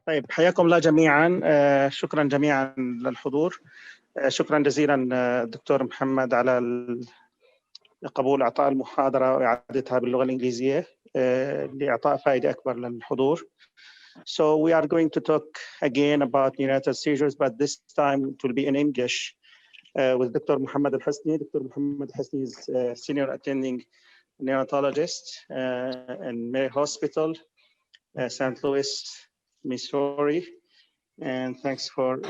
طيب حياكم الله جميعا. شكرا جميعا للحضور. شكرا جزيلا دكتور محمد على قبول إعطاء المحاضرة وإعادتها باللغة الإنجليزية لإعطاء فائدة أكبر للحضور. So we are going to talk again about neonatal seizures, but this time it will be in English with Dr. Mohamad AL-Hosni. Dr. Mohamad AL-Hosni is a senior attending neonatologist in Mayo Hospital, St. Louis, Missouri. And thanks for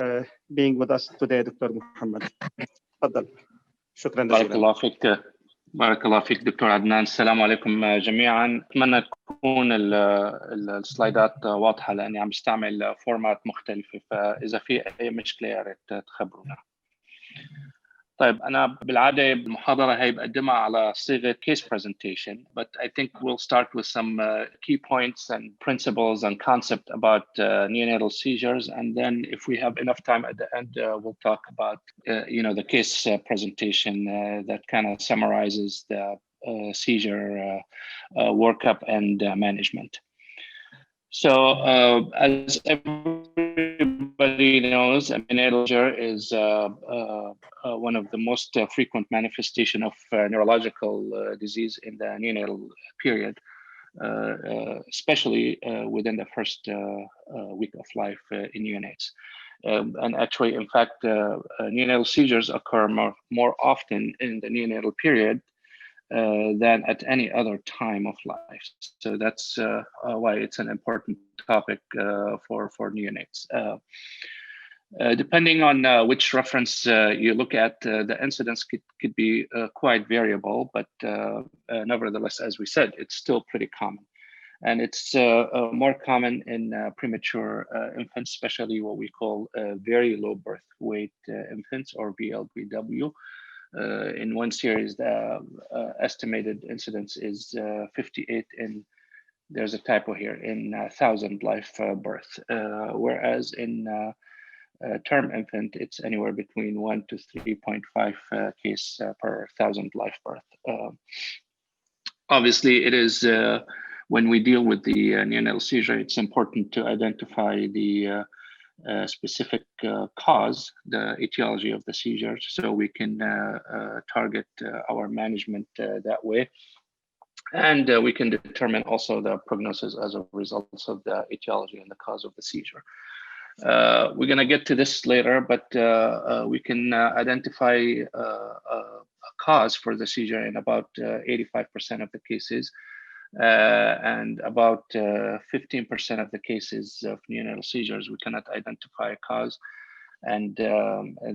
being with us today, Dr. Mohamad. تفضل. شكرا جزيلا. بارك الله فيك دكتور عدنان. السلام عليكم جميعا. اتمنى تكون السلايدات واضحه لاني عم بستعمل فورمات مختلفه، فاذا في اي مشكله يا ريت تخبرونا. طيب أنا بالعادة المحاضرة هي بقدمها على صيغة case presentation, but I think we'll start with some key points and principles and concept about neonatal seizures, and then if we have enough time at the end, we'll talk about the case presentation that kind of summarizes the seizure workup and management. So as everybody knows, neonatal seizure is one of the most frequent manifestation of neurological disease in the neonatal period, especially within the first week of life in neonates. And actually, in fact, neonatal seizures occur more often in the neonatal period than at any other time of life. So that's why it's an important topic for neonates. Depending on which reference you look at, the incidence could be quite variable, but nevertheless, as we said, it's still pretty common. And it's more common in premature infants, especially what we call very low birth weight infants, or VLBW. In one series, the estimated incidence is 58 in, there's a typo here, in 1,000 live birth, whereas in term infant, it's anywhere between 1 to 3.5 case per 1,000 live birth. Obviously, it is when we deal with the neonatal seizure, it's important to identify the specific cause, the etiology of the seizure, so we can target our management that way. And we can determine also the prognosis as a result of the etiology and the cause of the seizure. We're going to get to this later, but we can identify a cause for the seizure in about 85% of the cases. And about 15% of the cases of neonatal seizures, we cannot identify a cause. And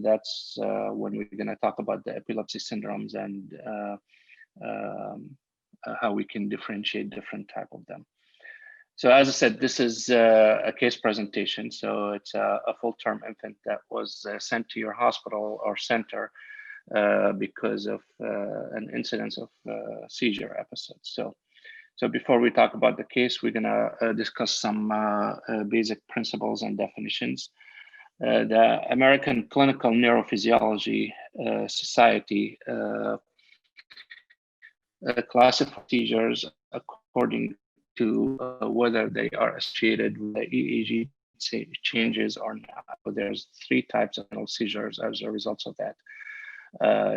that's when we're going to talk about the epilepsy syndromes and how we can differentiate different type of them. So as I said, this is a case presentation. So it's a full-term infant that was sent to your hospital or center because of an incidence of seizure episodes. So before we talk about the case, we're gonna discuss some basic principles and definitions. The American Clinical Neurophysiology Society classifies seizures according to whether they are associated with the EEG changes or not. So there's 3 types of seizures as a result of that.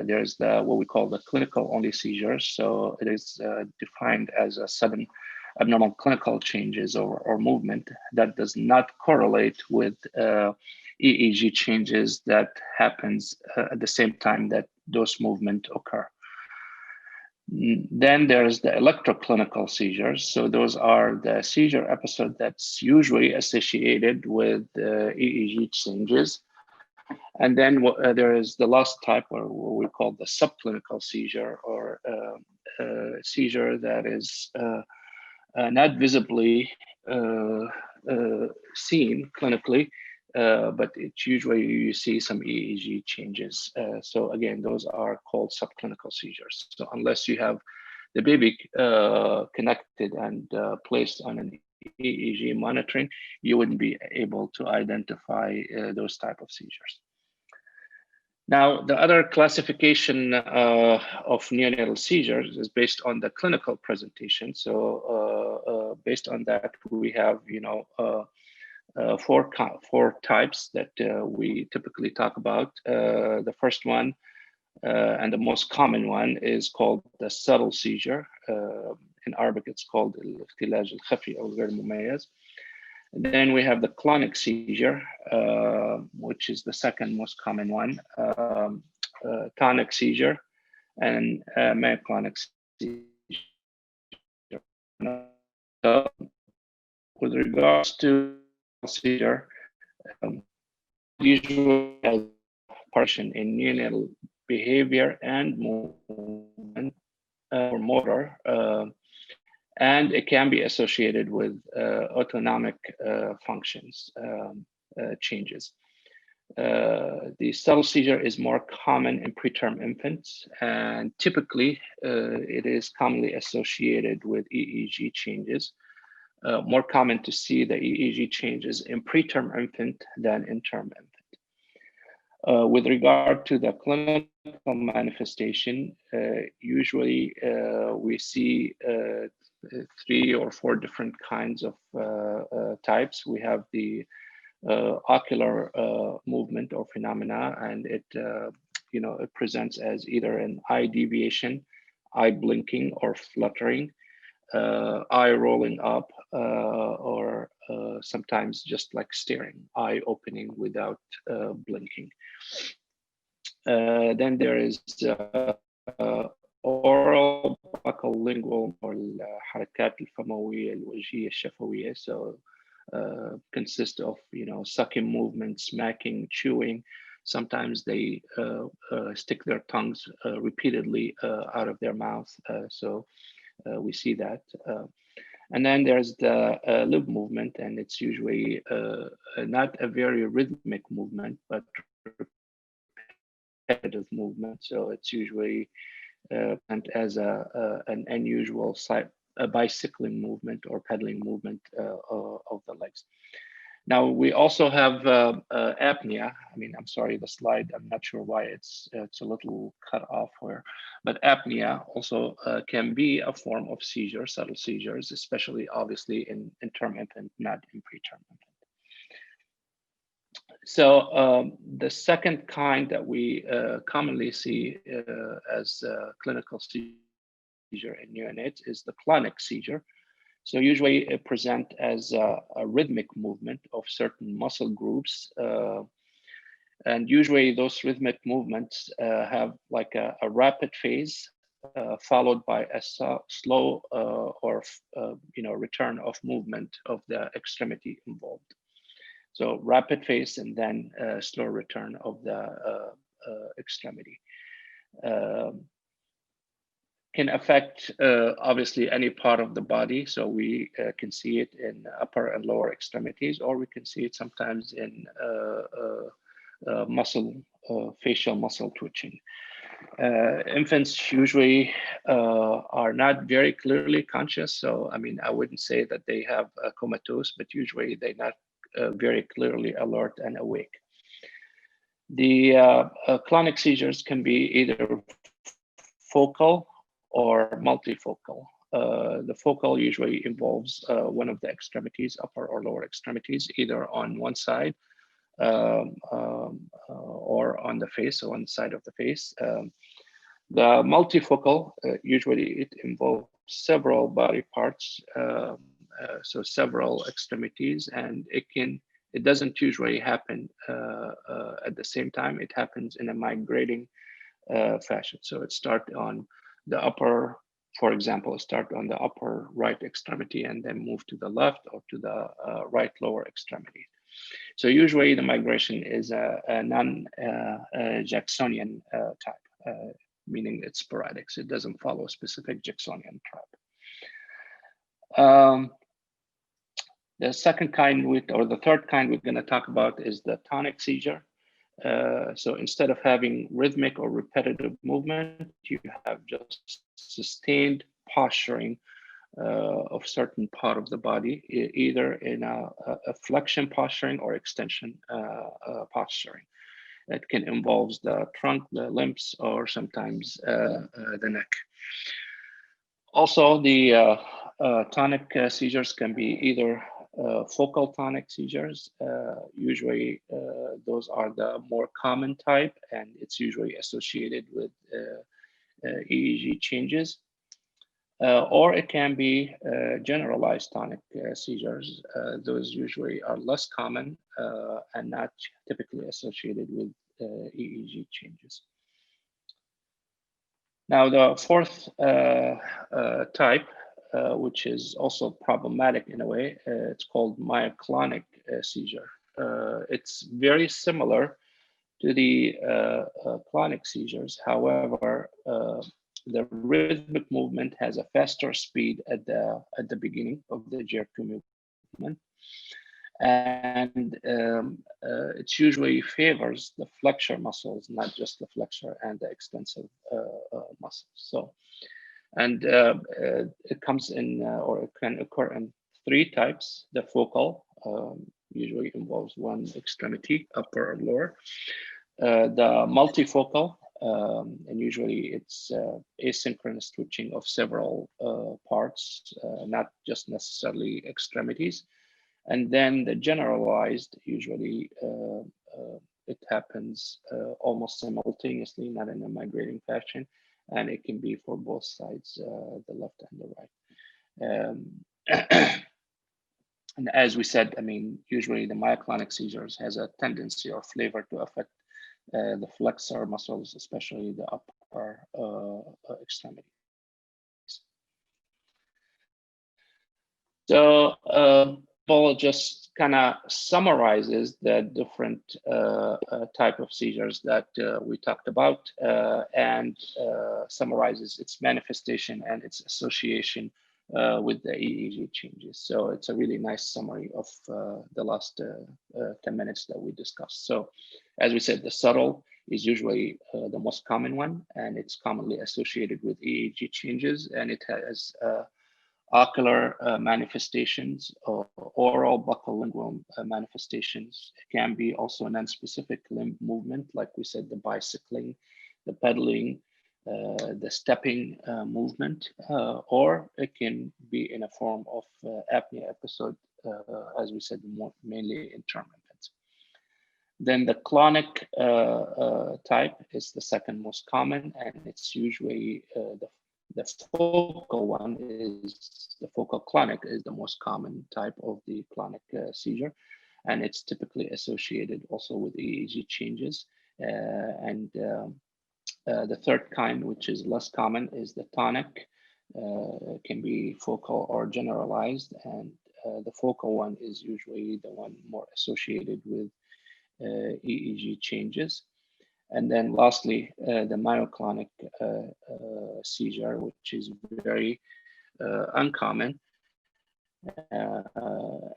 There's what we call the clinical only seizures. So it is defined as a sudden abnormal clinical changes or movement that does not correlate with EEG changes that happens at the same time that those movements occur. Then there's the electroclinical seizures. So those are the seizure episode that's usually associated with EEG changes. And then there is the last type, or what we call the subclinical seizure, or seizure that is not visibly seen clinically, but it's usually you see some EEG changes. So again, those are called subclinical seizures. So unless you have the baby connected and placed on an EEG monitoring, you wouldn't be able to identify those type of seizures. Now, the other classification of neonatal seizures is based on the clinical presentation. So based on that, we have, four types that we typically talk about. The first one and the most common one is called the subtle seizure. In Arabic, it's called الاختلاج الخفي أو غير مميز. Then we have the clonic seizure, which is the second most common one, tonic seizure, and myoclonic seizure. With regards to seizure, usually has partition in neonatal behavior and movement or motor, and it can be associated with autonomic functions changes. The subtle seizure is more common in preterm infants, and typically it is commonly associated with EEG changes. More common to see the EEG changes in preterm infant than in term infant. With regard to the clinical manifestation, usually we see 3 or 4 different kinds of types. We have the ocular movement or phenomena, and it it presents as either an eye deviation, eye blinking or fluttering, eye rolling up, or sometimes just like staring, eye opening without blinking. Then there is oral buccal-lingual or الحركات الفموية الوجهية الشفوية. So consist of sucking movements, smacking, chewing. Sometimes they stick their tongues repeatedly out of their mouth. So we see that. And then there's the lip movement, and it's usually not a very rhythmic movement, but repetitive movement. So it's usually as an unusual a bicycling movement or pedaling movement of the legs. Now we also have apnea. I mean, I'm sorry, the slide, I'm not sure why it's a little cut off here, but apnea also can be a form of seizure, subtle seizures, especially obviously in term infant, not in preterm infant. So the second kind that we commonly see as clinical seizure in neonates is the clonic seizure. So usually it presents as a rhythmic movement of certain muscle groups. And usually those rhythmic movements have like a rapid phase followed by a slow or return of movement of the extremity involved. So rapid phase and then slow return of the extremity. Can affect obviously any part of the body. So we can see it in upper and lower extremities, or we can see it sometimes in facial muscle twitching. Infants usually are not very clearly conscious. So, I mean, I wouldn't say that they have a comatose, but usually they're not very clearly alert and awake. The clonic seizures can be either focal or multifocal. The focal usually involves one of the extremities, upper or lower extremities, either on one side or on the face, or on the side of the face. The multifocal, usually it involves several body parts, so several extremities, and it doesn't usually happen at the same time. It happens in a migrating fashion. So it starts on the upper, for example, start on the upper right extremity and then move to the left or to the right lower extremity. So usually the migration is a non-Jacksonian type, meaning it's sporadic. So it doesn't follow a specific Jacksonian type. The second kind, or the third kind we're going to talk about is the tonic seizure. So instead of having rhythmic or repetitive movement, you have just sustained posturing of certain part of the body, either in a flexion posturing or extension posturing. It can involve the trunk, the limbs, or sometimes the neck. Also, the tonic seizures can be either focal tonic seizures. Usually those are the more common type, and it's usually associated with EEG changes. Or it can be generalized tonic seizures. Those usually are less common and not typically associated with EEG changes. Now, the fourth type, which is also problematic in a way, it's called myoclonic seizure. It's very similar to the clonic seizures. However, the rhythmic movement has a faster speed at the beginning of the GR2 movement, and it usually favors the flexor muscles, not just the flexor and the extensor muscles. So, and it comes in, or it can occur in three types. The focal usually involves one extremity, upper or lower. The multifocal, and usually it's asynchronous switching of several parts, not just necessarily extremities. And then the generalized, usually it happens almost simultaneously, not in a migrating fashion, and it can be for both sides, the left and the right. And as we said, I mean, usually the myoclonic seizures has a tendency or flavor to affect the flexor muscles, especially the upper extremities. So Paul just kind of summarizes the different type of seizures that we talked about and summarizes its manifestation and its association with the EEG changes. So it's a really nice summary of the last 10 minutes that we discussed. So as we said, the subtle is usually the most common one, and it's commonly associated with EEG changes, and it has ocular manifestations, or oral buccal lingual manifestations. It can be also non-specific limb movement, like we said, the bicycling, the pedaling, the stepping movement, or it can be in a form of apnea episode, as we said, mainly intermittent. Then the clonic type is the second most common, and it's usually the focal one is the focal clonic is the most common type of the clonic seizure, and it's typically associated also with EEG changes. And the third kind, which is less common, is the tonic. It can be focal or generalized, and the focal one is usually the one more associated with EEG changes. And then lastly, the myoclonic seizure, which is very uncommon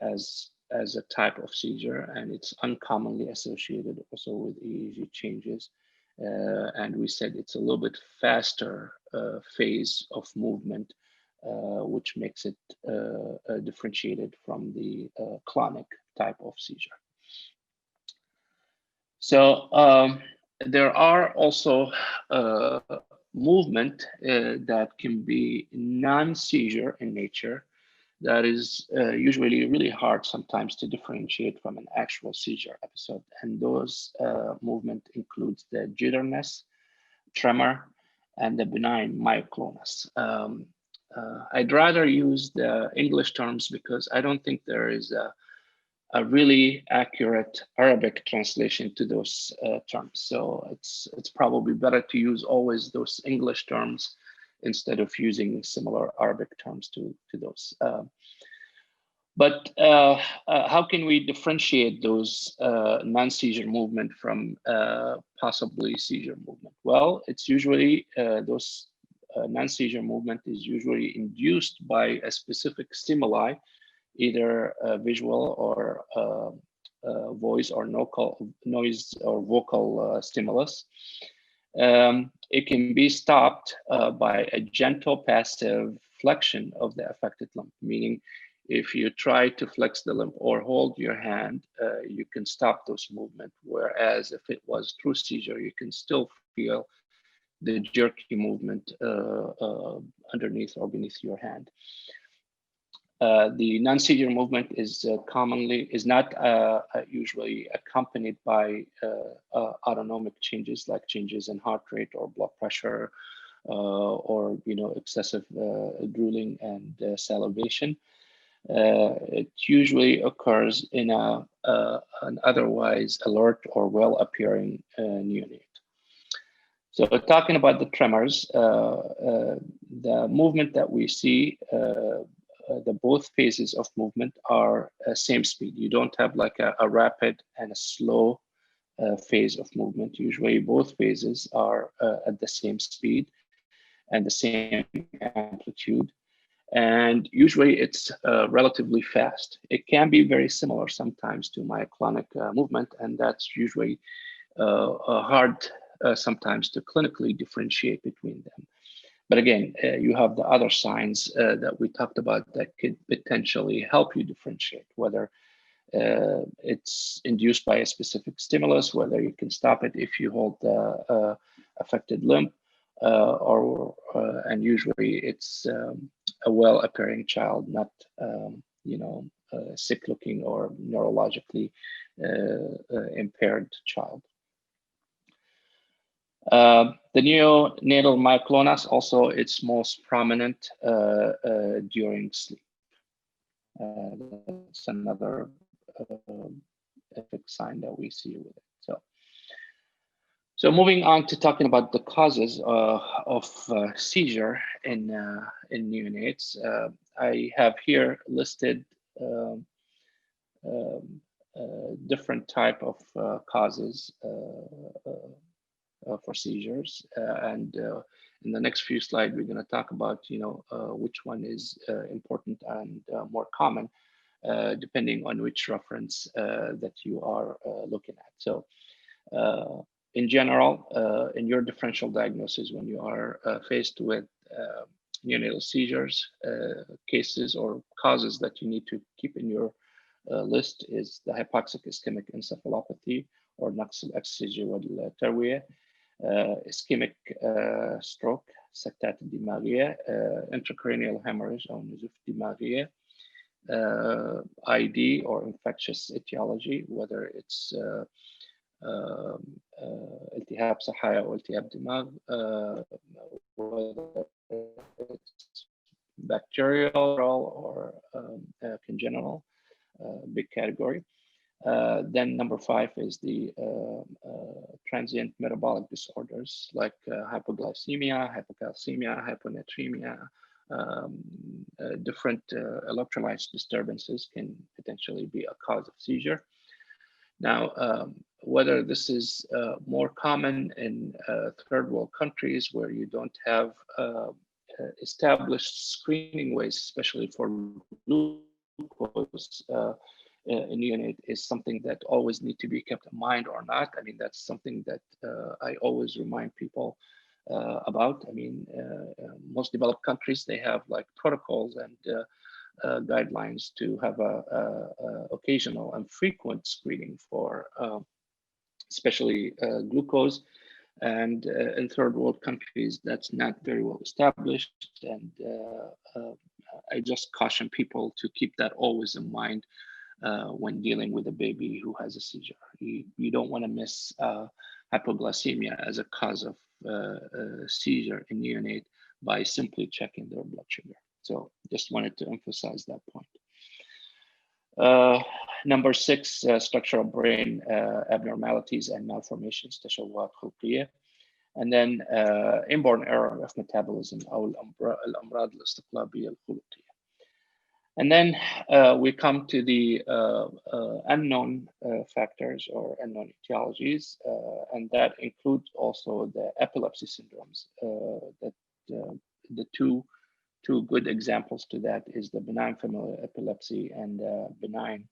as a type of seizure, and it's uncommonly associated also with EEG changes. And we said it's a little bit faster phase of movement, which makes it differentiated from the clonic type of seizure. So there are also movement that can be non-seizure in nature that is usually really hard sometimes to differentiate from an actual seizure episode. And those movement includes the jitteriness, tremor, and the benign myoclonus. I'd rather use the English terms because I don't think there is a really accurate Arabic translation to those terms. So it's probably better to use always those English terms instead of using similar Arabic terms to those. But how can we differentiate those non-seizure movement from possibly seizure movement? Well, it's usually those non-seizure movement is usually induced by a specific stimuli, either visual or voice or noise or vocal stimulus. It can be stopped by a gentle passive flexion of the affected limb, meaning if you try to flex the limb or hold your hand, you can stop those movement. Whereas if it was true seizure, you can still feel the jerky movement underneath or beneath your hand. The non-seizure movement is not usually accompanied by autonomic changes like changes in heart rate or blood pressure or excessive drooling and salivation. It usually occurs in an otherwise alert or well-appearing neonate. So talking about the tremors, the movement that we see, the both phases of movement are same speed. You don't have like a rapid and a slow phase of movement. Usually both phases are at the same speed and the same amplitude. And usually it's relatively fast. It can be very similar sometimes to myoclonic movement, and that's usually hard sometimes to clinically differentiate between them. But again, you have the other signs that we talked about that could potentially help you differentiate whether it's induced by a specific stimulus, whether you can stop it if you hold the affected limb, and usually it's a well-appearing child, not sick-looking or neurologically impaired child. The neonatal myoclonus also, it's most prominent during sleep. That's another sign that we see with it. So moving on to talking about the causes of seizure in neonates, I have here listed different type of causes for seizures, and in the next few slides, we're going to talk about which one is important and more common, depending on which reference that you are looking at. So in general, in your differential diagnosis, when you are faced with neonatal seizures, cases or causes that you need to keep in your list is the hypoxic ischemic encephalopathy or نقص الأكسجين والتروية, ischemic stroke, سكتات الدماغية, intracranial hemorrhage أو نزوف دماغية, ID or infectious etiology, whether it's التهاب صحايا أو التهاب دماغ, whether it's bacterial or congenital, big category. Then number 5 is the transient metabolic disorders like hypoglycemia, hypocalcemia, hyponatremia. Different electrolyte disturbances can potentially be a cause of seizure. Now, whether this is more common in third world countries where you don't have established screening ways, especially for glucose in neonate, is something that always need to be kept in mind or not. I mean, that's something that I always remind people about. I mean, most developed countries, they have like protocols and guidelines to have a occasional and frequent screening for especially glucose. And in third world countries, that's not very well established. And I just caution people to keep that always in mind when dealing with a baby who has a seizure. You don't want to miss hypoglycemia as a cause of seizure in neonate by simply checking their blood sugar. So just wanted to emphasize that point. Number 6, structural brain abnormalities and malformations, تشوهات خلقية. And then inborn error of metabolism أو الأمراض الاستقلابية الخلقية. And then we come to the unknown factors or unknown etiologies, and that includes also the epilepsy syndromes. The two good examples to that is the benign familial epilepsy and benign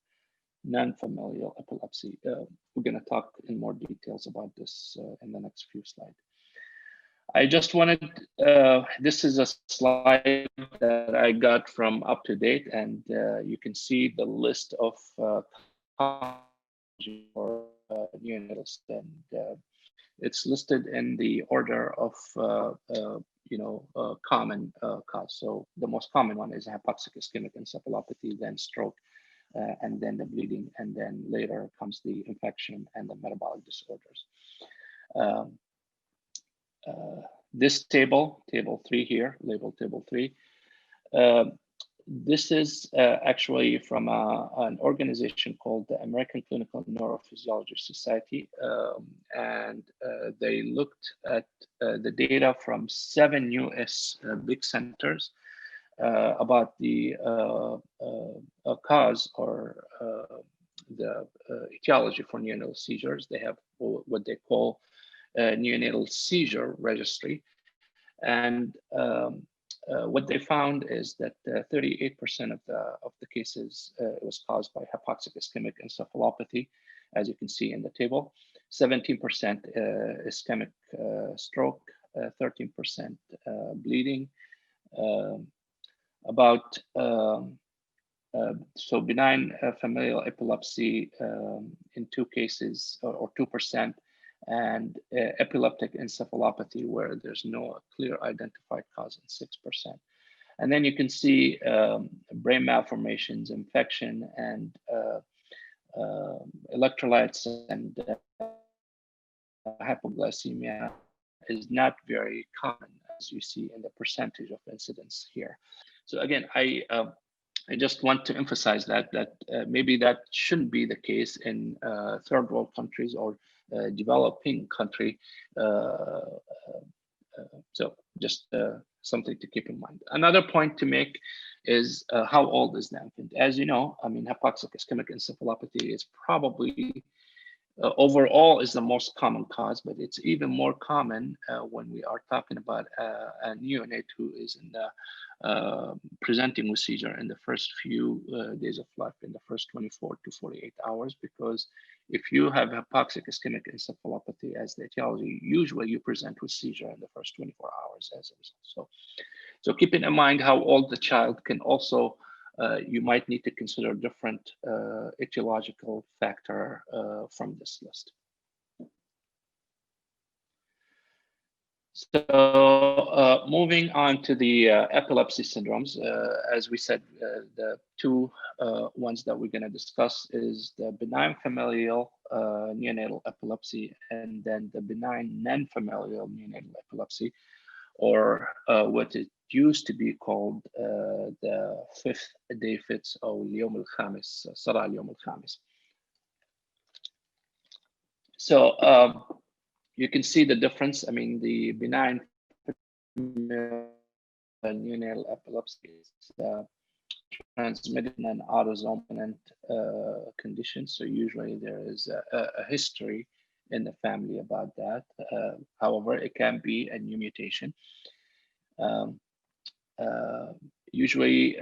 non-familial epilepsy. We're going to talk in more details about this in the next few slides. I just wanted, this is a slide that I got from Up to Date, and you can see the list of neonatals, and it's listed in the order of common cause. So the most common one is hypoxic ischemic encephalopathy, then stroke, and then the bleeding, and then later comes the infection and the metabolic disorders. This table 3 here, labeled table 3, this is actually from an organization called the American Clinical Neurophysiology Society, and they looked at the data from 7 US big centers about the cause or the etiology for neonatal seizures. They have what they call Neonatal Seizure Registry, and what they found is that 38% of the cases was caused by hypoxic ischemic encephalopathy, as you can see in the table. 17% ischemic stroke, 13% bleeding. So benign familial epilepsy in 2 cases, or 2%, and epileptic encephalopathy where there's no clear identified cause in 6%. And then you can see brain malformations, infection, and electrolytes and hypoglycemia is not very common, as you see in the percentage of incidence here. So again, I just want to emphasize that maybe that shouldn't be the case in third world countries or developing country. So just something to keep in mind. Another point to make is how old is the infant? As you know, I mean, hypoxic ischemic encephalopathy is probably overall is the most common cause, but it's even more common when we are talking about a neonate who is in the presenting with seizure in the first few days of life, in the first 24 to 48 hours, because if you have hypoxic ischemic encephalopathy as the etiology, usually you present with seizure in the first 24 hours as a result. So keeping in mind how old the child can also, you might need to consider different etiological factor from this list. So moving on to the epilepsy syndromes, as we said, the 2 ones that we're going to discuss is the benign familial neonatal epilepsy, and then the benign non-familial neonatal epilepsy, or what it used to be called the 5th day fits or اليوم الخامس, صرع اليوم الخامس. So you can see the difference. I mean, the benign neonatal epilepsy is transmitted in an autosomal condition. So usually there is a history in the family about that. However, it can be a new mutation. Usually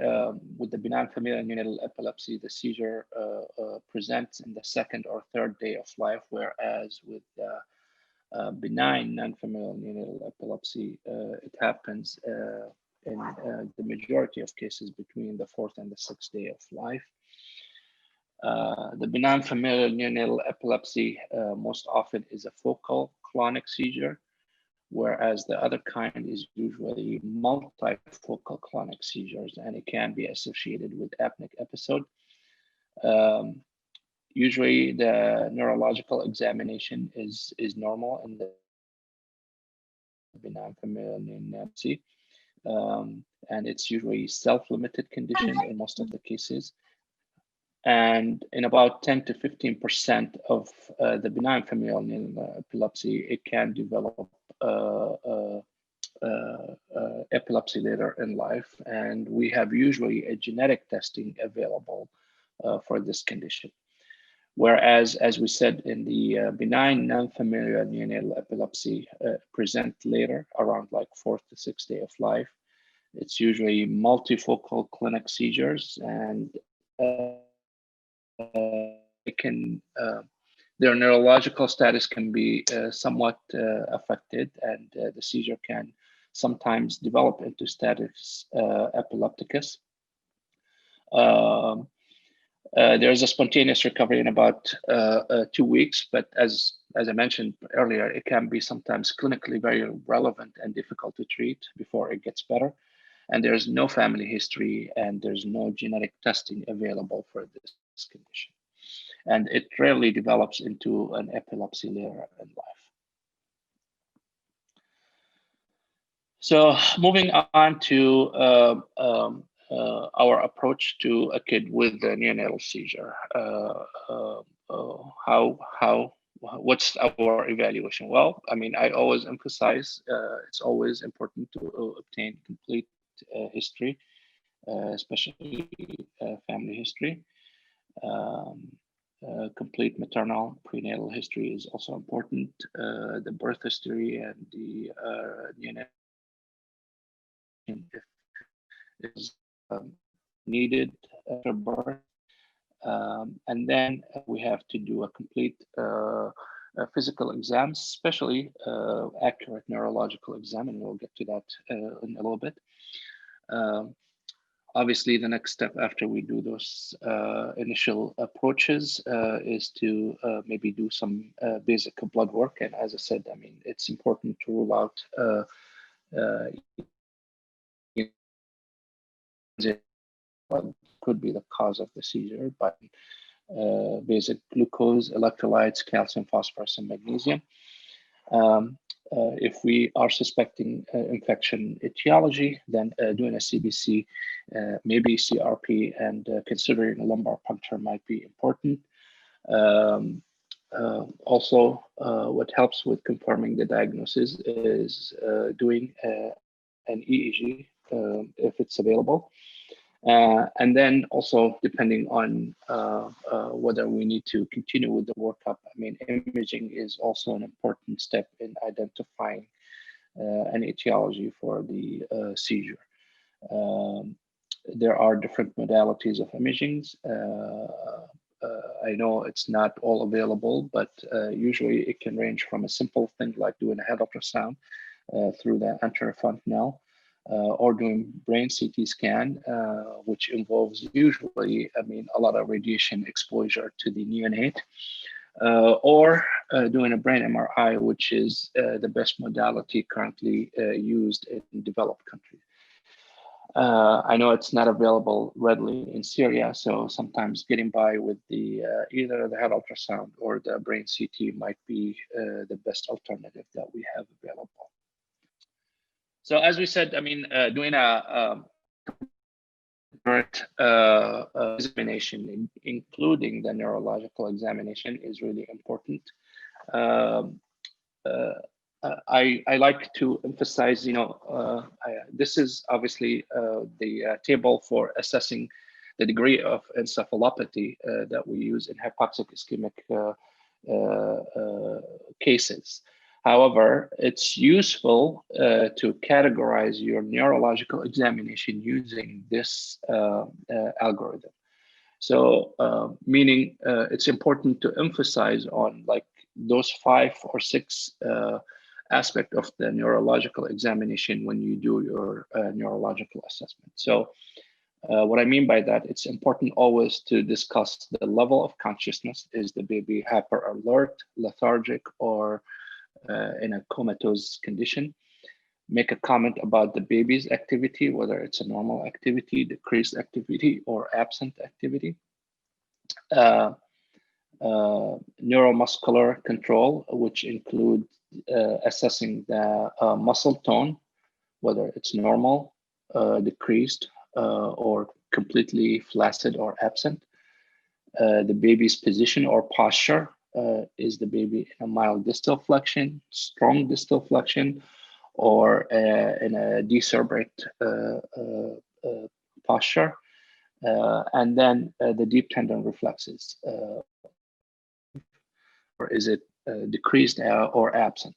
with the benign familial neonatal epilepsy, the seizure presents in the 2nd or 3rd day of life, whereas with benign non-familial neonatal epilepsy, it happens in the majority of cases between the 4th and the 6th day of life. The benign familial neonatal epilepsy most often is a focal clonic seizure, whereas the other kind is usually multifocal clonic seizures, and it can be associated with apneic episode. Usually the neurological examination is normal in the benign familial neonatal epilepsy, and it's usually self-limited condition in most of the cases. And in about 10 to 15% of the benign familial neonatal epilepsy, it can develop epilepsy later in life, and we have usually a genetic testing available for this condition. Whereas, as we said, in the benign non-familial neonatal epilepsy present later, around like 4th to 6th day of life. It's usually multifocal clonic seizures, and it can their neurological status can be somewhat affected, and the seizure can sometimes develop into status epilepticus. There's a spontaneous recovery in about 2 weeks, but as as I mentioned earlier, it can be sometimes clinically very relevant and difficult to treat before it gets better. And there's no family history and there's no genetic testing available for this condition. And it rarely develops into an epilepsy later in life. So moving on to our approach to a kid with a neonatal seizure. What's our evaluation? Well, I mean, I always emphasize it's always important to obtain complete history, especially family history. Complete maternal prenatal history is also important. The birth history and the neonatal is needed after birth. And then we have to do a complete physical exams, especially accurate neurological exam, and we'll get to that in a little bit. Obviously, the next step after we do those initial approaches is to maybe do some basic blood work. And as I said, I mean, it's important to rule out what could be the cause of the seizure, but basic glucose, electrolytes, calcium, phosphorus, and magnesium. If we are suspecting infection etiology, then doing a CBC, maybe CRP, and considering a lumbar puncture might be important. Also, what helps with confirming the diagnosis is doing an EEG if it's available. And then also depending on whether we need to continue with the workup. I mean, imaging is also an important step in identifying an etiology for the seizure. There are different modalities of imaging. I know it's not all available, but usually it can range from a simple thing like doing a head ultrasound through the anterior fontanelle, or doing brain CT scan, which involves usually, I mean, a lot of radiation exposure to the neonate, or doing a brain MRI, which is the best modality currently used in developed countries. I know it's not available readily in Syria, so sometimes getting by with the either the head ultrasound or the brain CT might be the best alternative that we have available. So as we said, I mean, doing a examination, including the neurological examination, is really important. I like to emphasize, you know, this is obviously the table for assessing the degree of encephalopathy that we use in hypoxic ischemic cases. However, it's useful to categorize your neurological examination using this algorithm. So, meaning it's important to emphasize on like those 5 or 6 aspects of the neurological examination when you do your neurological assessment. So, what I mean by that, it's important always to discuss the level of consciousness. Is the baby hyper alert, lethargic, or in a comatose condition? Make a comment about the baby's activity, whether it's a normal activity, decreased activity, or absent activity. Neuromuscular control, which include assessing the muscle tone, whether it's normal, decreased, or completely flaccid or absent. The baby's position or posture. Is the baby in a mild distal flexion, strong distal flexion, or in a decerebrate posture? And then the deep tendon reflexes. Or is it decreased or absent?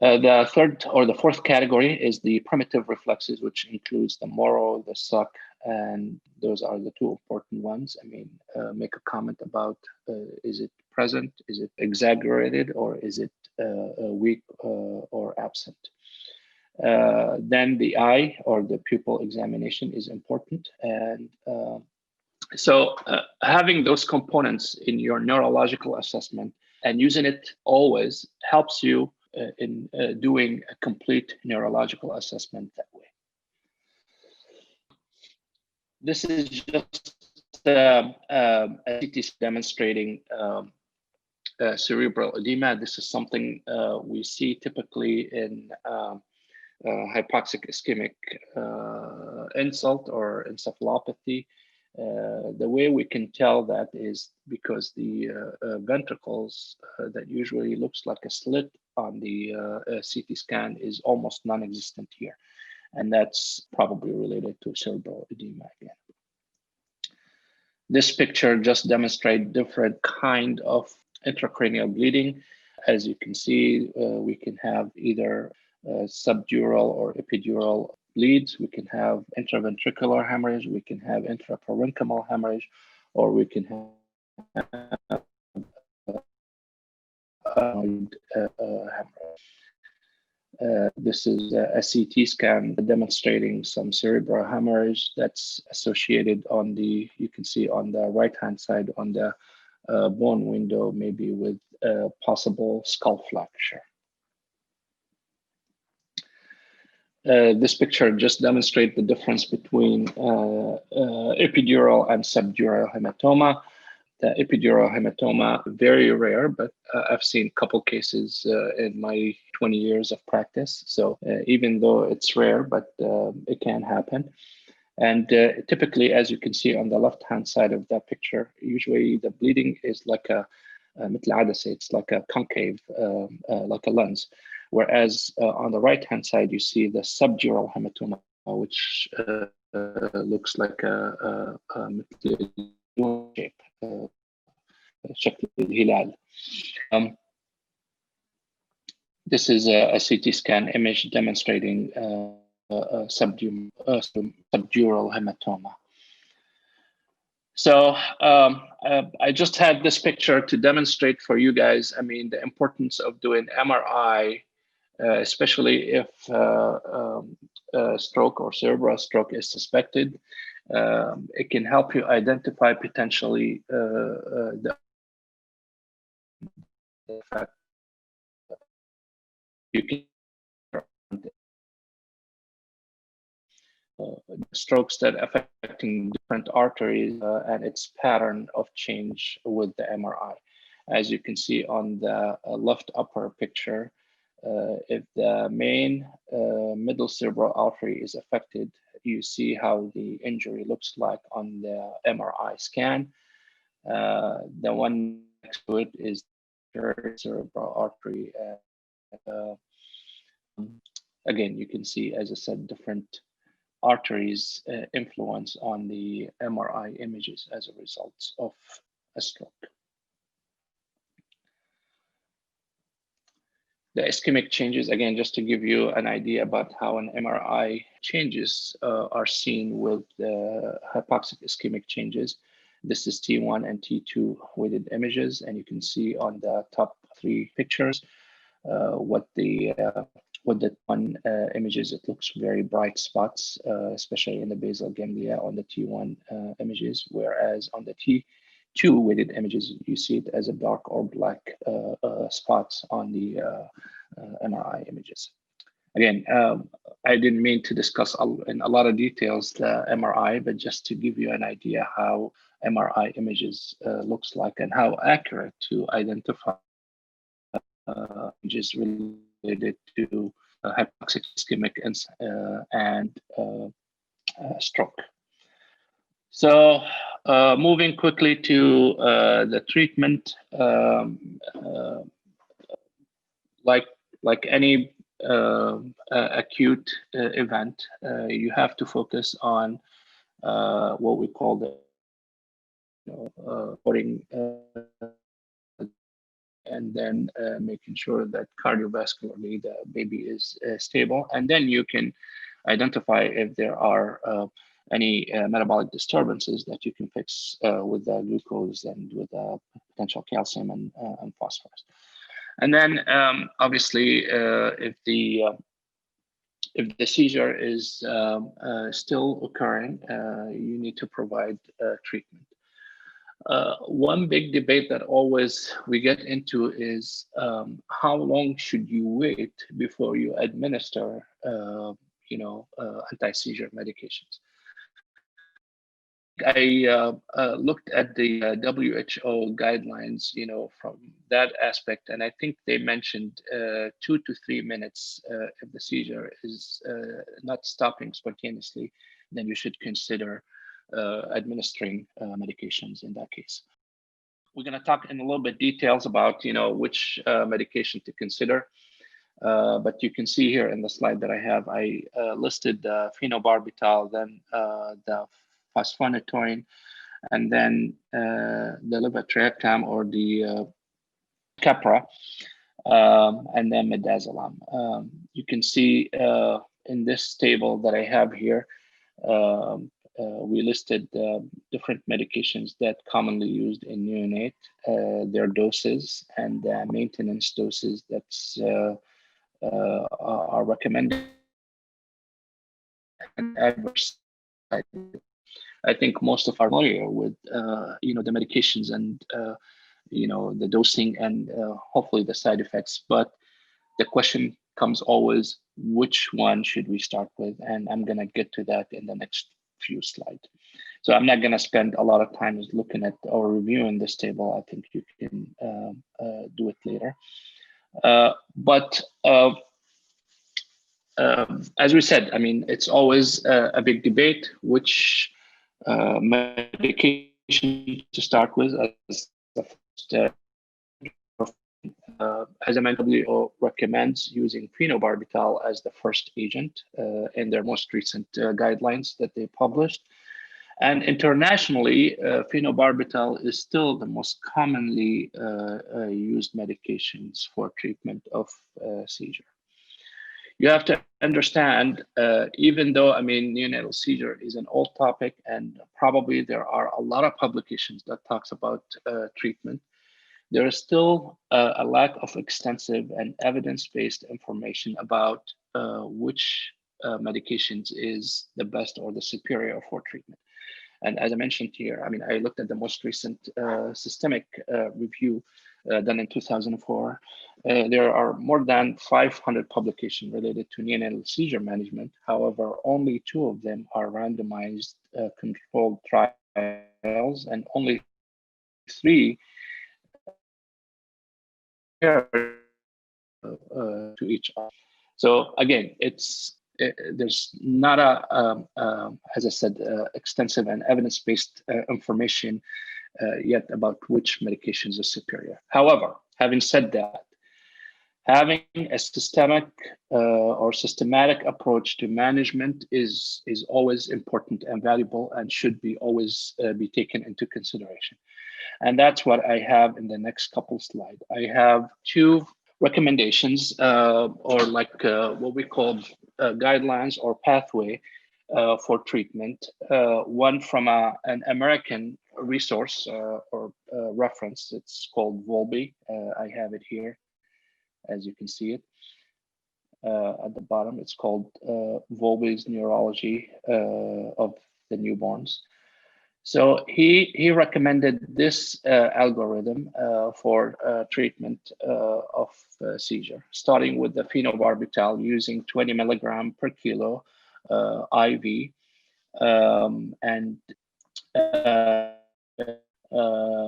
The third or the fourth category is the primitive reflexes, which includes the Moro, the suck, and those are the 2 important ones. I mean, make a comment about is it present, is it exaggerated, or is it weak or absent? Then the eye or the pupil examination is important. And so having those components in your neurological assessment and using it always helps you in doing a complete neurological assessment that way. This is just a CT demonstrating cerebral edema. This is something we see typically in hypoxic ischemic insult or encephalopathy. The way we can tell that is because the ventricles that usually looks like a slit on the CT scan is almost non-existent here. And that's probably related to cerebral edema again. This picture just demonstrates different kind of intracranial bleeding. As you can see, we can have either subdural or epidural bleeds. We can have intraventricular hemorrhage. We can have intraparenchymal hemorrhage, or we can have hemorrhage. This is a CT scan demonstrating some cerebral hemorrhage that's associated on the, you can see on the right-hand side on the bone window, maybe with possible skull fracture. This picture just demonstrates the difference between epidural and subdural hematoma. The epidural hematoma, very rare, but I've seen a couple cases in my 20 years of practice. So even though it's rare, but it can happen. And typically, as you can see on the left-hand side of that picture, usually the bleeding is like a it's like a concave, like a lens. Whereas on the right-hand side, you see the subdural hematoma, which looks like a shape. This is a CT scan image demonstrating subdural hematoma. So I just had this picture to demonstrate for you guys, I mean, the importance of doing MRI, especially if stroke or cerebral stroke is suspected. It can help you identify potentially the fact you can strokes that affecting different arteries and its pattern of change with the MRI. As you can see on the left upper picture, if the main middle cerebral artery is affected, you see how the injury looks like on the MRI scan. The one next to it is the cerebral artery. Again, you can see, as I said, different arteries influence on the MRI images as a result of a stroke. The ischemic changes, again, just to give you an idea about how an MRI changes are seen with hypoxic ischemic changes. This is T1 and T2 weighted images, and you can see on the top 3 pictures what the one images, it looks very bright spots, especially in the basal ganglia on the T1 images, whereas on the T2 weighted images, you see it as a dark or black spots on the MRI images. Again, I didn't mean to discuss in a lot of details the MRI, but just to give you an idea how MRI images looks like and how accurate to identify images related to hypoxic ischemic and stroke. So moving quickly to the treatment, like any acute event, you have to focus on what we call the putting and then making sure that cardiovascularly the baby is stable. And then you can identify if there are any metabolic disturbances that you can fix with the glucose and with potential calcium and phosphorus. And then obviously if the seizure is still occurring, you need to provide treatment. One big debate that always we get into is how long should you wait before you administer, anti-seizure medications. I looked at the WHO guidelines, from that aspect, and I think they mentioned 2 to 3 minutes. If the seizure is not stopping spontaneously, then you should consider administering medications in that case. We're going to talk in a little bit details about, which medication to consider. But you can see here in the slide that I have, I listed the phenobarbital, then the phosphonatoin, and then the levetiracetam or the Keppra, and then midazolam. You can see in this table that I have here, we listed different medications that commonly used in neonate, their doses and maintenance doses that's are recommended and adverse. I think most of us are familiar with the medications and the dosing and hopefully the side effects. But the question comes always, which one should we start with? And I'm going to get to that in the next few slides. So I'm not going to spend a lot of time looking at or reviewing this table. I think you can do it later. But as we said, I mean, it's always a big debate which medication to start with as the first. As I mentioned, WHO recommends using phenobarbital as the first agent in their most recent guidelines that they published. And internationally, phenobarbital is still the most commonly used medications for treatment of seizure. You have to understand, even though, I mean, neonatal seizure is an old topic and probably there are a lot of publications that talks about treatment, there is still a lack of extensive and evidence-based information about which medications is the best or the superior for treatment. And as I mentioned here, I mean, I looked at the most recent systemic review done in 2004. There are more than 500 publications related to neonatal seizure management. However, only 2 of them are randomized controlled trials, and only 3 to each other. So again, there's not as I said, extensive and evidence-based information yet about which medications are superior. However, having said that, having a systemic or systematic approach to management is always important and valuable and should be always be taken into consideration. And that's what I have in the next couple slides. I have 2 recommendations or like what we call guidelines or pathway for treatment. One from an American resource or reference. It's called Volby. I have it here, as you can see it at the bottom. It's called Volby's Neurology of the Newborns. So he recommended this algorithm for treatment of seizure, starting with the phenobarbital using 20 milligram per kilo IV, and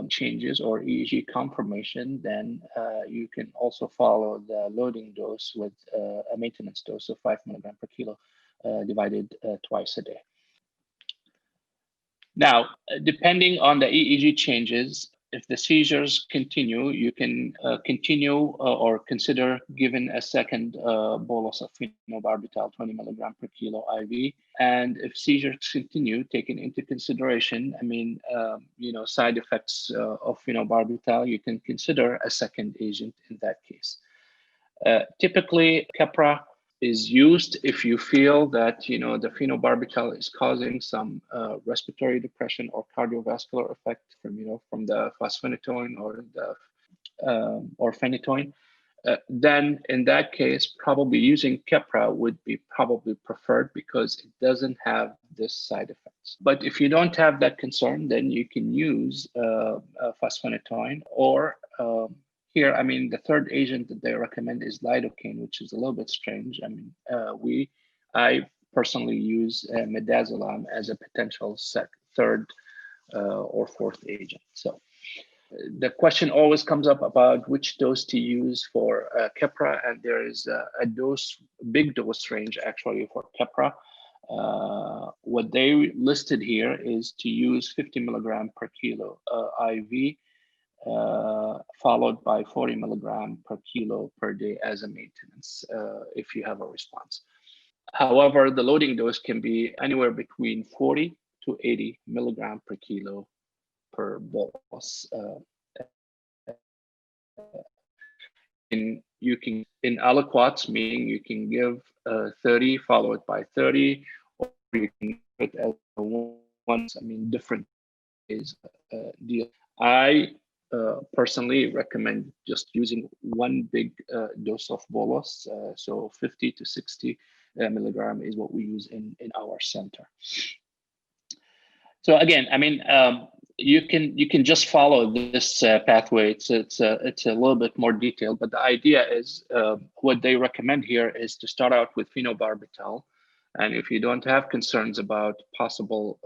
changes or EEG confirmation. Then you can also follow the loading dose with a maintenance dose of 5 milligram per kilo divided twice a day. Now, depending on the EEG changes, if the seizures continue, you can continue or consider giving a second bolus of phenobarbital 20 milligram per kilo IV. And if seizures continue, taking into consideration, I mean, side effects of phenobarbital, you can consider a second agent in that case. Typically, Keppra is used if you feel that the phenobarbital is causing some respiratory depression or cardiovascular effect from the phosphonatoin or the or phenytoin. Then in that case, probably using Keppra would be probably preferred because it doesn't have this side effect. But if you don't have that concern, then you can use fosphenytoin or here, I mean, the third agent that they recommend is lidocaine, which is a little bit strange. I mean, I personally use midazolam as a potential third or fourth agent. So the question always comes up about which dose to use for Keppra, and there is a big dose range actually for Keppra. What they listed here is to use 50 milligram per kilo IV, followed by 40 milligram per kilo per day as a maintenance if you have a response. However, the loading dose can be anywhere between 40 to 80 milligram per kilo per bolus. You can in aliquots, meaning you can give 30 followed by 30, or you can give it as once. I mean, different is deal. I personally recommend just using one big dose of bolus, so 50 to 60 milligram is what we use in our center. So again, I mean, you can just follow this pathway. It's a little bit more detailed, but the idea is what they recommend here is to start out with phenobarbital, and if you don't have concerns about possible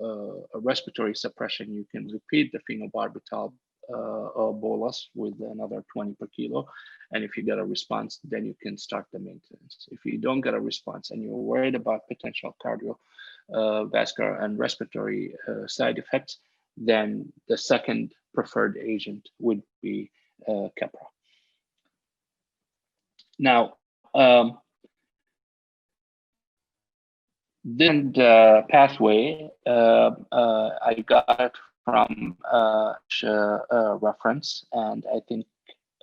respiratory suppression, you can repeat the phenobarbital bolus with another 20 per kilo, and if you get a response, then you can start the maintenance. If you don't get a response and you're worried about potential cardiovascular and respiratory side effects, then the second preferred agent would be Keppra. Now, this pathway, I got it from reference, and I think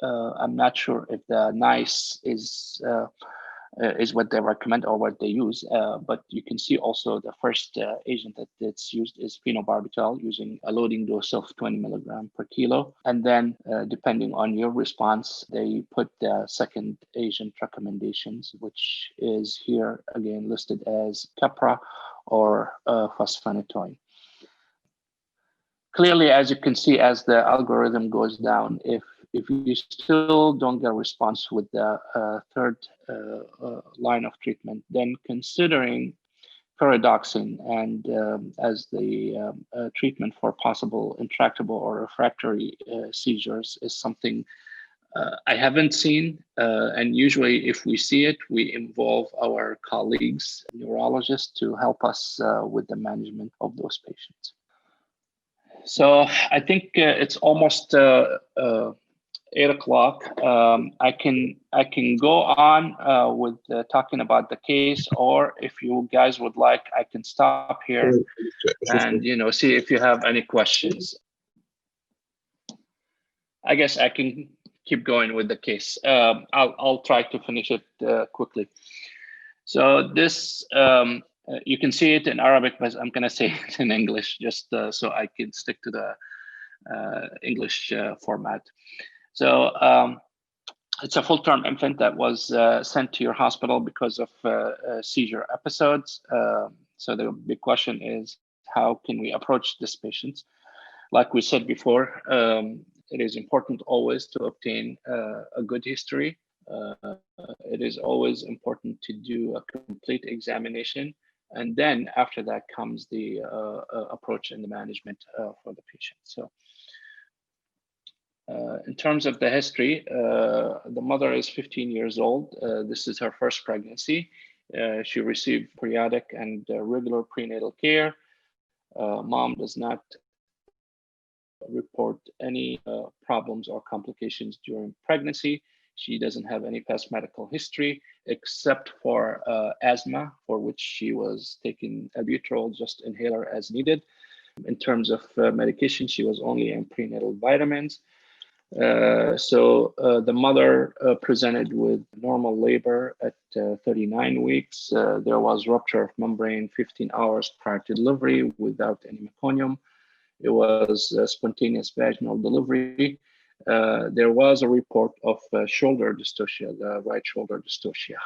I'm not sure if the NICE is what they recommend or what they use, but you can see also the first agent that's used is phenobarbital, using a loading dose of 20 milligram per kilo. And then depending on your response, they put the second agent recommendations, which is here again listed as Keppra or fosphenytoin. Clearly, as you can see, as the algorithm goes down, if you still don't get a response with the third line of treatment, then considering pyridoxine and as the treatment for possible intractable or refractory seizures is something I haven't seen. And usually if we see it, we involve our colleagues, neurologists, to help us with the management of those patients. So I think it's almost 8 o'clock. I can go on with talking about the case, or if you guys would like, I can stop here and see if you have any questions. I guess I can keep going with the case. I'll try to finish it quickly. So this you can see it in Arabic, but I'm gonna say it in English just so I can stick to the English format. So it's a full-term infant that was sent to your hospital because of seizure episodes. So the big question is, how can we approach this patient? Like we said before, it is important always to obtain a good history. It is always important to do a complete examination. And then after that comes the approach and the management for the patient. So in terms of the history, the mother is 15 years old. This is her first pregnancy. She received periodic and regular prenatal care. Mom does not report any problems or complications during pregnancy. She doesn't have any past medical history, except for asthma, for which she was taking Epidural, just inhaler as needed. In terms of medication, she was only on prenatal vitamins. So the mother presented with normal labor at 39 weeks. There was rupture of membrane 15 hours prior to delivery without any meconium. It was spontaneous vaginal delivery. There was a report of shoulder dystocia, the right shoulder dystocia.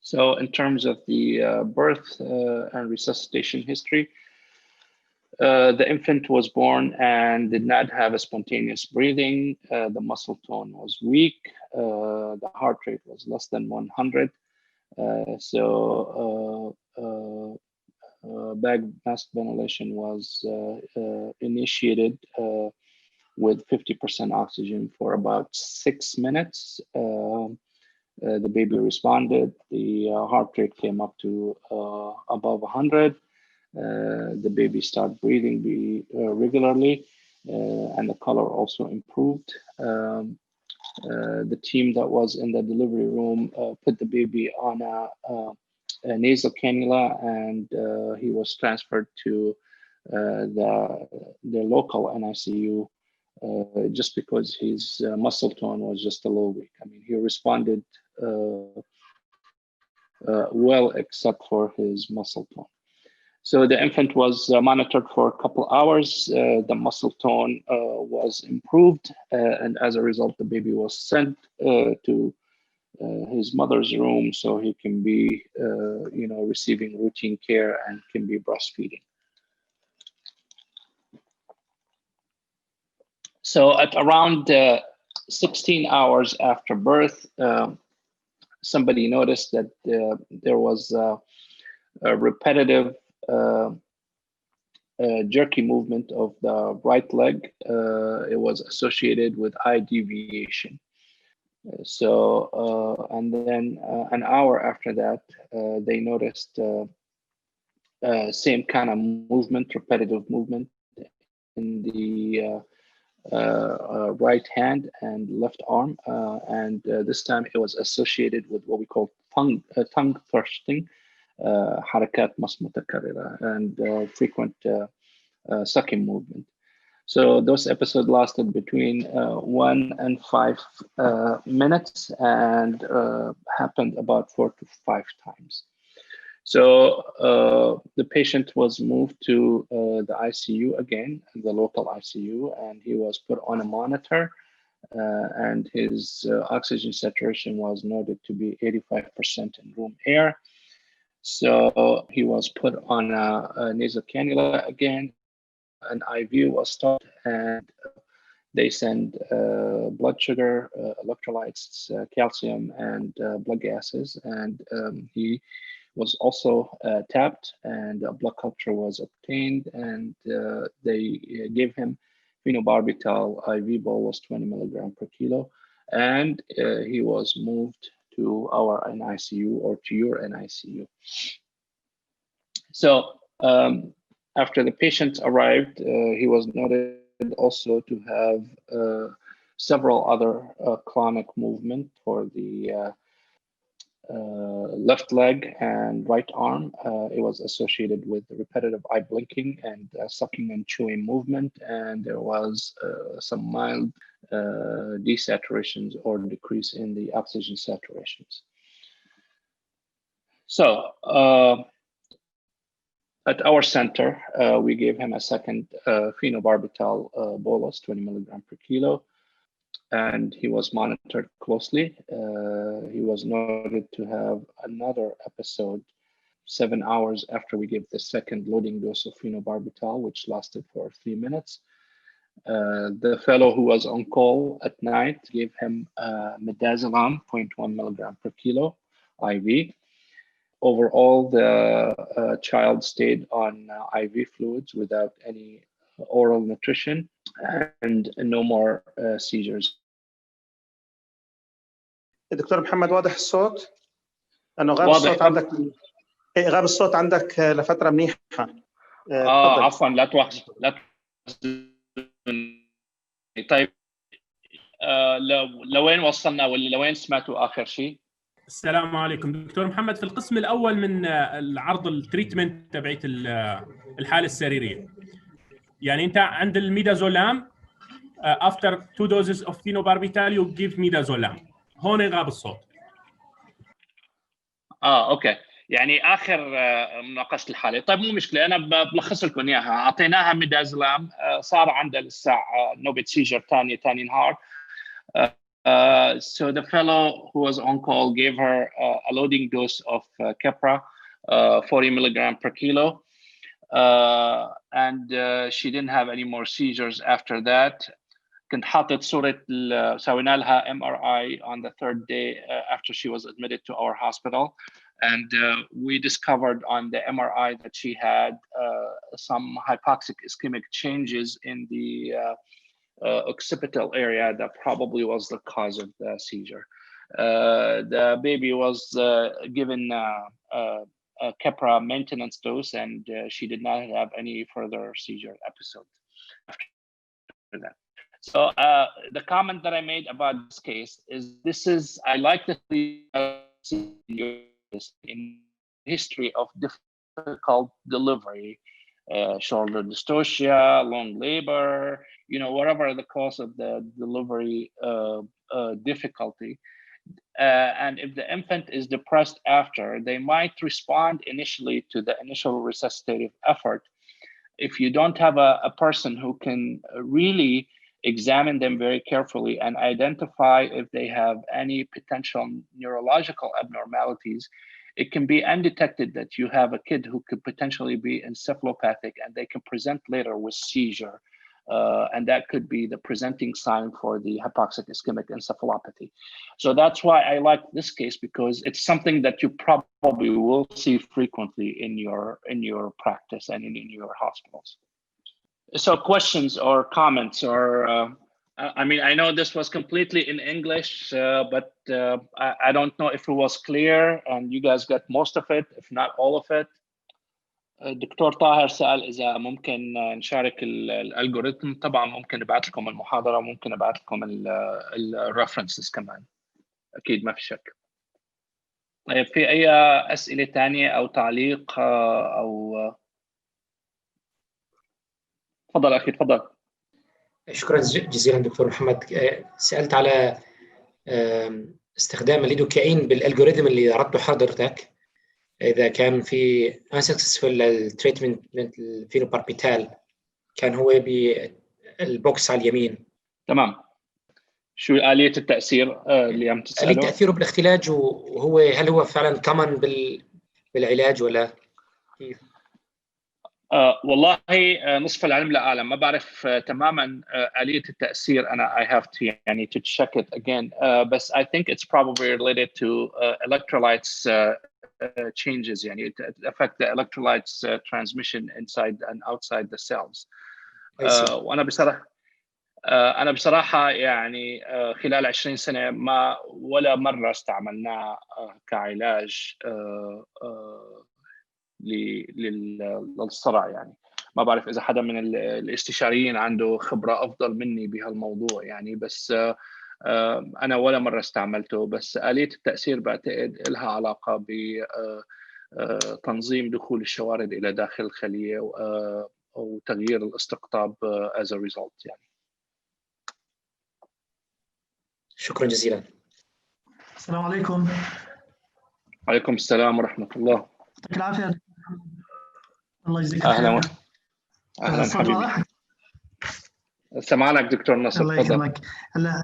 So in terms of the birth and resuscitation history, the infant was born and did not have a spontaneous breathing. The muscle tone was weak. The heart rate was less than 100. Bag mask ventilation was initiated with 50% oxygen for about 6 minutes. The baby responded. The heart rate came up to above 100. The baby started breathing regularly, and the color also improved. The team that was in the delivery room put the baby on a nasal cannula, and he was transferred to the local NICU just because his muscle tone was just a little weak. I mean, he responded well, except for his muscle tone. So the infant was monitored for a couple hours. The muscle tone was improved, and as a result, the baby was sent to his mother's room so he can be, receiving routine care and can be breastfeeding. So at around 16 hours after birth, somebody noticed that there was a repetitive jerky movement of the right leg. It was associated with eye deviation. And then an hour after that, they noticed same kind of movement, repetitive movement in the right hand and left arm. And this time it was associated with what we call tongue thrusting, حركات مص متكررة, and frequent sucking movement. So those episodes lasted between 1 and 5 minutes and happened about 4 to 5 times. So the patient was moved to the ICU again, the local ICU, and he was put on a monitor, and his oxygen saturation was noted to be 85% in room air. So he was put on a nasal cannula again. An IV was started, and they send blood sugar, electrolytes, calcium, and blood gases. And he was also tapped, and a blood culture was obtained, and they gave him Phenobarbital IV bolus 20 milligram per kilo, and he was moved to our NICU or to your NICU. So after the patient arrived, he was noted also to have several other clonic movement for the left leg and right arm. It was associated with repetitive eye blinking and sucking and chewing movement, and there was some mild desaturations or decrease in the oxygen saturations. So at our center, we gave him a second Phenobarbital bolus, 20 milligram per kilo, and he was monitored closely. He was noted to have another episode 7 hours after we gave the second loading dose of Phenobarbital, which lasted for 3 minutes. The fellow who was on call at night gave him midazolam, 0.1 milligram per kilo IV. Overall, the child stayed on IV fluids without any oral nutrition and no more seizures. دكتور محمد واضح الصوت؟ لأنه غاب الصوت عندك. غاب الصوت عندك لفترة منيحة. عفوا لا تواخذ. طيب لوين وصلنا ولا لوين سمعتوا آخر شيء؟ السلام عليكم دكتور محمد. في القسم الأول من العرض التريتمنت تبعت الحالة السريرية، يعني أنت عند الميدازولام after 2 doses of phenobarbital you give midazolam. هون غاب الصوت. اوكي، يعني اخر مناقشه الحاله. طيب مو مشكله، انا بلخص لكم اياها. اعطيناها ميدازولام، صار عندها الساعه نوبه سيجر ثاني نهار. So the fellow who was on call gave her a loading dose of Keppra, 40 milligram per kilo. And she didn't have any more seizures after that. كنت حاطط صورة سوينا لها MRI on the third day after she was admitted to our hospital. And we discovered on the MRI that she had some hypoxic ischemic changes in the occipital area that probably was the cause of the seizure. The baby was given a Keppra maintenance dose, and she did not have any further seizure episodes after that. So the comment that I made about this case is I like to see in history of difficult delivery, shoulder dystocia, long labor, whatever the cause of the delivery difficulty. And if the infant is depressed after, they might respond initially to the initial resuscitative effort. If you don't have a person who can really examine them very carefully and identify if they have any potential neurological abnormalities, it can be undetected that you have a kid who could potentially be encephalopathic, and they can present later with seizure. And that could be the presenting sign for the hypoxic ischemic encephalopathy. So that's why I like this case, because it's something that you probably will see frequently in your practice and in your hospitals. So questions or comments, or I mean, I know this was completely in English, but I don't know if it was clear and you guys got most of it, if not all of it. الدكتور طاهر سأل إذا ممكن نشارك الألغوريثم. طبعا ممكن نبعث لكم المحاضرة، وممكن نبعث لكم الريفرنسز كمان، أكيد ما في شك. طيب في أي أسئلة تانية أو تعليق أو تفضل أخي تفضل. شكرا جزيلا دكتور محمد. سألت على استخدام الليدوكاين بالألغوريثم اللي عرضته حضرتك، إذا كان في unsuccessful treatment الفينوباربيتال كان هو بالبوكس على اليمين. تمام. شو آلية التأثير اللي عم تسأله؟ آلية تأثيره بالاختلاج، وهو هل هو فعلا common بالعلاج ولا كيف؟ والله نصف العلم لا أعلم، ما بعرف تماما آلية التأثير. أنا I have to يعني to check it again, but I think it's probably related to electrolytes changes. يعني it affect the electrolytes transmission inside and outside the cells. وأنا بصراحة يعني خلال 20 سنة ما ولا مرة استعملناه كعلاج للصرع. يعني ما بعرف إذا حدا من الاستشاريين عنده خبرة أفضل مني بهالموضوع يعني، بس أنا ولا مرة استعملته. بس آلية التأثير بعتقد لها علاقة بتنظيم دخول الشوارد إلى داخل الخلية وتغيير الاستقطاب as a result يعني. شكرا جزيلا. السلام عليكم. وعليكم السلام ورحمة الله. يعطيك العافية. الله يجزيك أهلا الخير. أهلا حبيبي. سمعانك دكتور نصر. الله يكرمك. هلا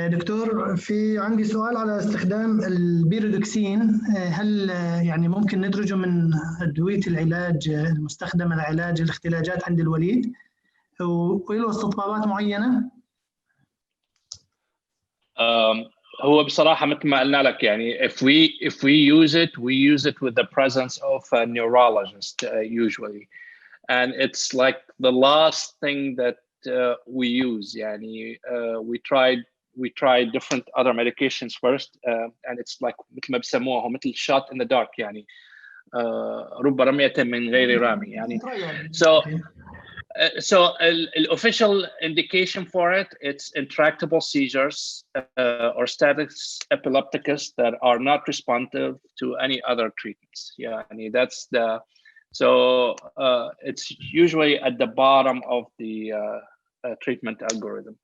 دكتور، في عندي سؤال على استخدام البيرودوكسين. هل يعني ممكن ندرجه من أدوية العلاج المستخدمة لعلاج الاختلاجات عند الوليد، وله استطبابات معينة؟ هو بصراحة مثل ما قلنا لك يعني if we use it with the presence of a neurologist usually, and it's like the last thing that we use. يعني we tried different other medications first, and it's like مثل ما بسموها مثل shot in the dark يعني رب رمية من غير رامي يعني. So the official indication for it, it's intractable seizures or status epilepticus that are not responsive to any other treatments. Yeah, I mean, that's the, so it's usually at the bottom of the treatment algorithm.